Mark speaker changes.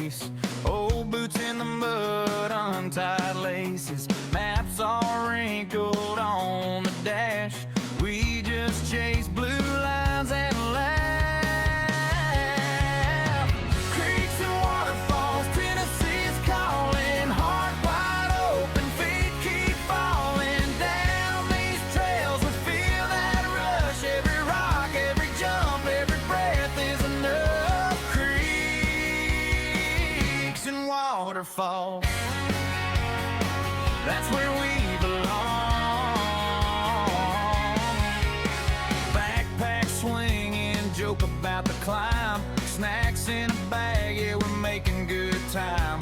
Speaker 1: race. Old boots in the mud, untied laces, maps all wrinkled on the dash. We just chase blue lines and laugh. Creeks and waterfalls, Tennessee's calling. Heart wide open, feet keep falling down these trails. We feel that rush, every rock, every jump, every breath is enough. Creeks and waterfalls, that's where we joke about the climb, snacks in a bag, yeah, we're making good time.